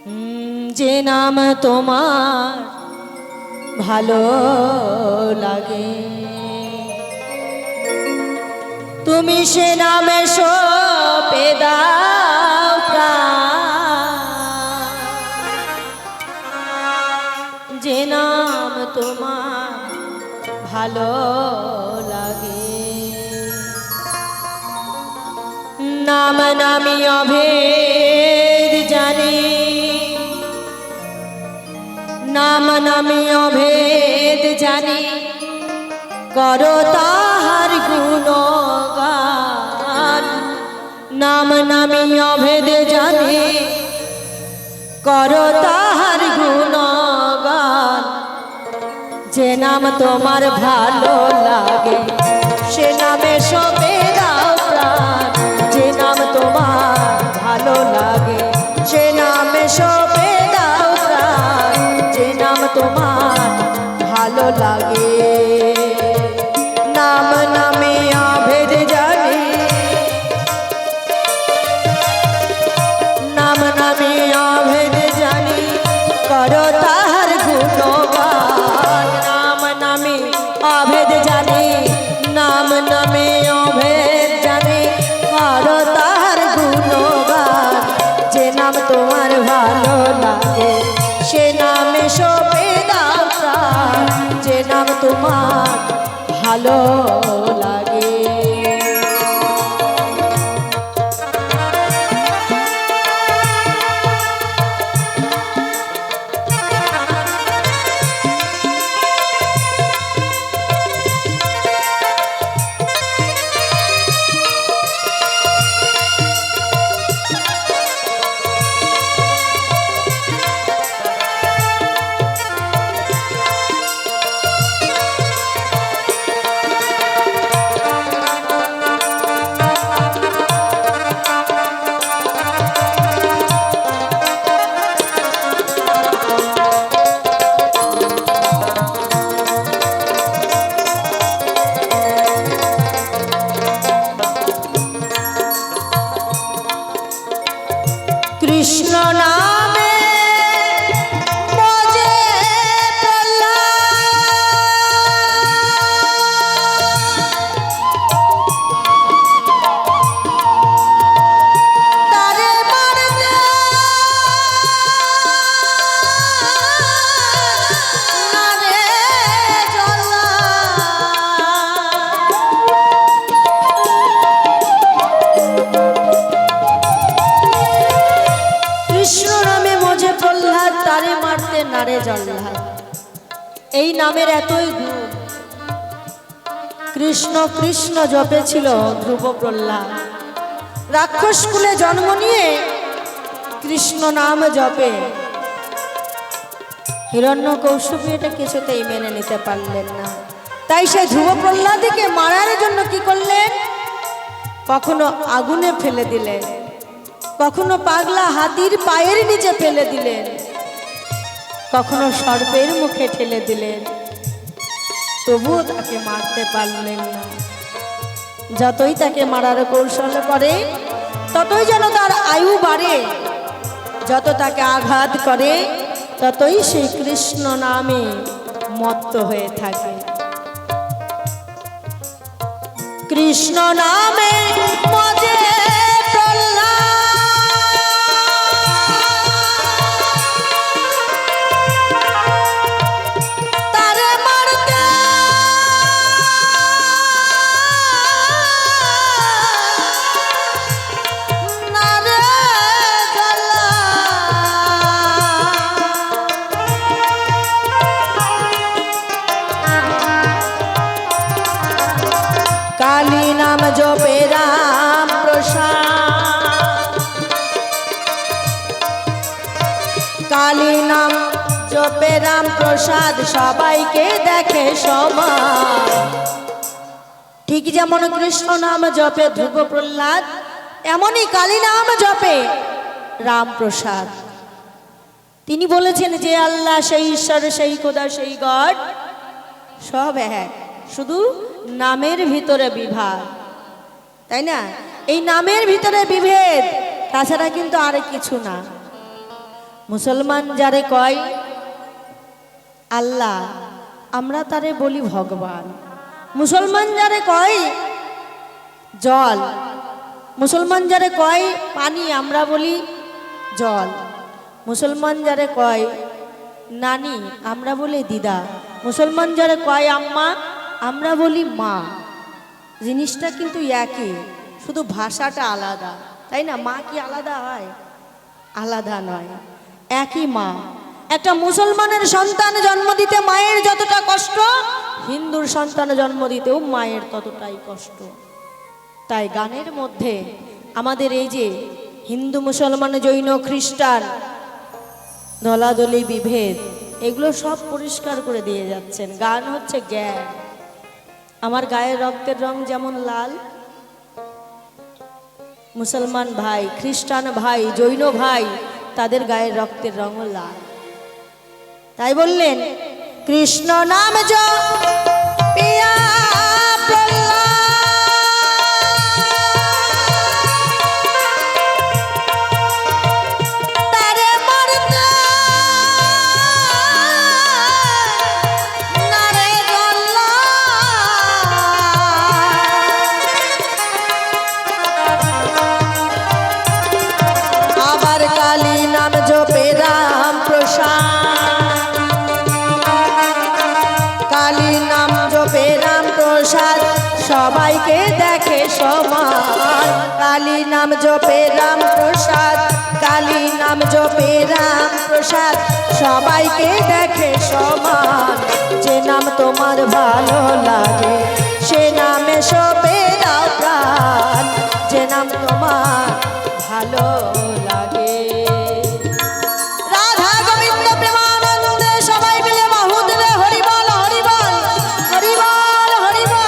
যে নাম তোমার ভালো লাগে তুমি সে নামে সপে দাও প্রাণ। যে নাম তোমার ভালো লাগে নাম নামি অভেদ জানি নাম নামি অভেদ জানি করো তাহার গুণগান। নাম নামি অভেদ জানি করো তাহার গুণগান। যে নাম তোমার ভালো লাগে সে নামে সপে দাও প্রাণ। যে নাম তোমার ভালো লাগে সে নামে সপে দাও প্রাণ। যে নাম তোমার ভালো লাগে নাম নামে অভেদ জানি নাম নামে অভেদ জানি করো তাহার গুণগান। নাম নামে অভেদ জানি নাম নামে অভেদ জানি করো তাহার গুণগান। যে নাম তোমার ভালো লাগে সে নামে সপে দাও প্রাণ। যে নাম তোমার ভালো লাগে কৃষ্ণ নামে মজে তারে মারতে নারে চলা। কৃষ্ণ নামে মজে প্রহ্লাদ তারে মারতে নারে জল্লাদ। এই নামের এতই গুণ। কৃষ্ণ কৃষ্ণ জপেছিল ধ্রুব প্রহ্লাদ। রাক্ষস কুলে জন্ম নিয়ে কৃষ্ণ নাম জপে হিরণ্যকৌশিকী এটা কিছুতেই মেনে নিতে পারলেন না। তাই সে ধ্রুব প্রহ্লাদকে মারার জন্য কি করলেন? কখনো আগুনে ফেলে দিলেন, কখনো পাগলা হাতির পায়ের নিচে ফেলে দিলেন, কখনো সর্পের মুখে ঠেলে দিলেন। তবুও তাকে মারতে পারলেন না। যতই তাকে মারার কৌশল করে ততই যেন তার আয়ু বাড়ে। যত তাকে আঘাত করে ততই সেই কৃষ্ণ নামে মত্ত হয়ে থাকে। কৃষ্ণ নামে মজে কালী নাম জপে রাম প্রসাদ। কালী নাম জপে রাম প্রসাদ সবাইকে দেখে সমান। ঠিক যেমন কৃষ্ণ নাম জপে ধ্রুব প্রহ্লাদ এমনই কালী নাম জপে রাম প্রসাদ। তিনি বলেছেন যে আল্লাহ সেই ঈশ্বর সেই খোদা সেই গড সব এক, শুধু নামের ভিতরে বিভাগ। তাই না? এই নামের ভিতরে বিভেদ, তাছাড়া কিন্তু আর কিছু না। মুসলমান যারে কয় আল্লাহ, আমরা তারে বলি ভগবান। মুসলমান যারে কয় জল, মুসলমান যারে কয় পানি, আমরা বলি জল। মুসলমান যারে কয় নানি, আমরা বলি দিদা। মুসলমান যারে কয় আম্মা, আমরা বলি মা। জিনিসটা কিন্তু একই, শুধু ভাষাটা আলাদা, তাই না? মা কি আলাদা হয়? আলাদা নয়, একই মা। একটা মুসলমানের সন্তান জন্ম দিতে মায়ের যতটা কষ্ট, হিন্দুর সন্তান জন্ম দিতেও মায়ের ততটাই কষ্ট। তাই গানের মধ্যে আমাদের এই যে হিন্দু মুসলমান জৈন খ্রিস্টান দলাদলি বিভেদ, এগুলো সব পরিষ্কার করে দিয়ে যাচ্ছেন। গান হচ্ছে জ্ঞান। আমার গায়ের রক্তের রং যেমন লাল, মুসলমান ভাই, খ্রিস্টান ভাই, জৈন ভাই, তাদের গায়ের রক্তের রঙও লাল। তাই বললেন কৃষ্ণ নাম জপিয়া সবাইকে দেখে সমান। কালী নাম জপে রাম প্রসাদ, কালী নাম জপে রাম প্রসাদ, সবাইকে দেখে সমান। যে নাম তোমার ভালো লাগে সে নামে সবে দাও প্রাণ, যে নাম তোমার ভালো লাগে। রাধা গোবিন্দ প্রেমানন্দে সবাই মিলে বাহুদুলে হরিবল হরিবল হরিবল হরিবল।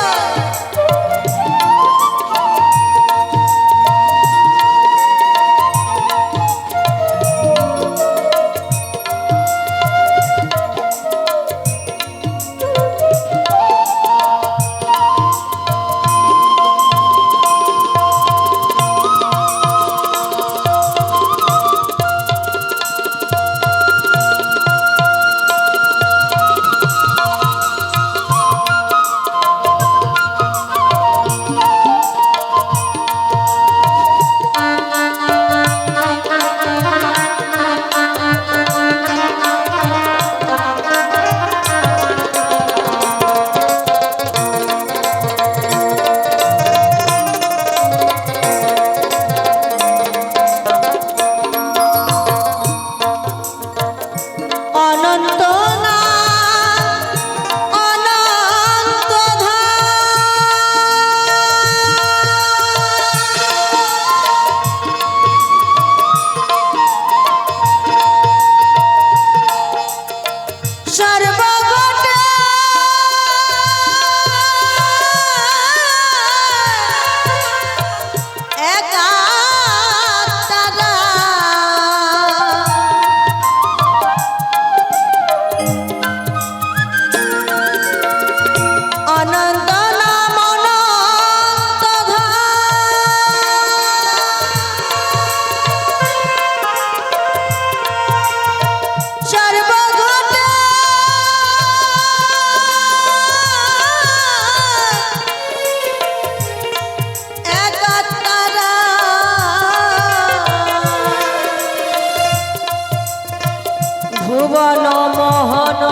ভুবন মোহন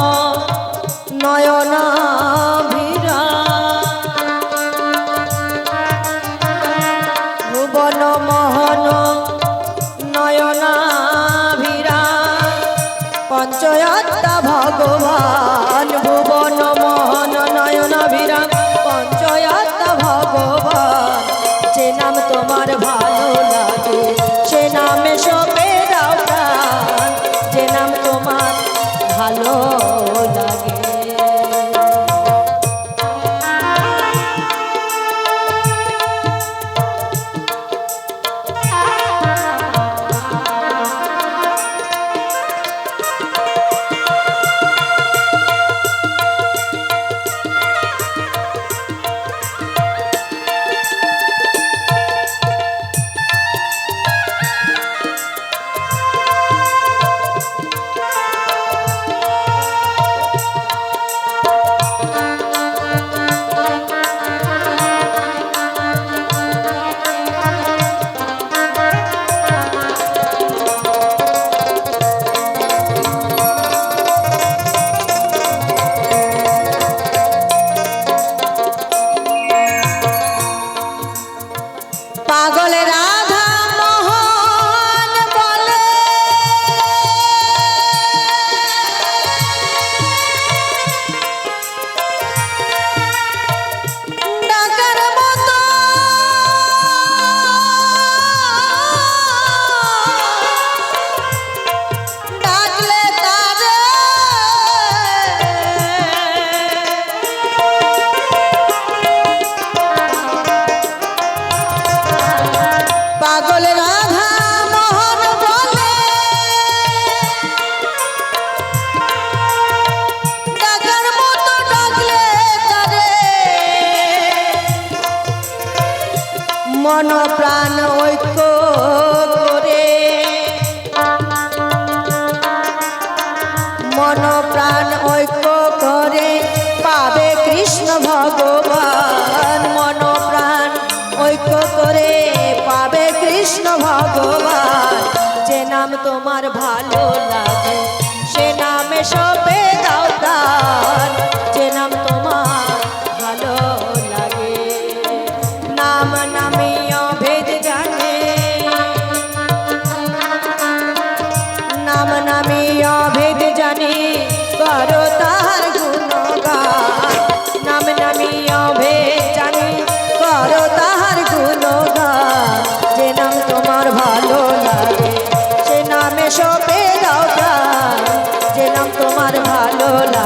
নয়নাভিরা, ভুবন মোহন নয়নাভিরা, পঞ্চয়াত্মা ভগবান। ভুবন মোহন নয়নাভিরা, পঞ্চয়াত্মা ভগবান। যে নাম তোমার ভালো লাগে সে নামে সবে দাও প্রাণ, যে নাম তোমার ভালো লাগে। মন প্রাণ ঐক্য করে, মন প্রাণ ঐক্য করে পাবে কৃষ্ণ ভগবান। মন প্রাণ ঐক্য করে পাবে কৃষ্ণ ভগবান। যে নাম তোমার ভালো লাগে সে নামে সপে দাও প্রাণ। যে নাম তোমার ভালো লাগে, নাম নামিয়া ভেদ জানে, নাম নামিয়া ভেদ জানে করো তার গুণগান। নাম নামিয়া ভেদ জানে করো তাহার গুণগান। যে নাম তোমার ভালো লাগে সে নামে সপে দাও প্রাণ। যে নাম তোমার ভালো লাগে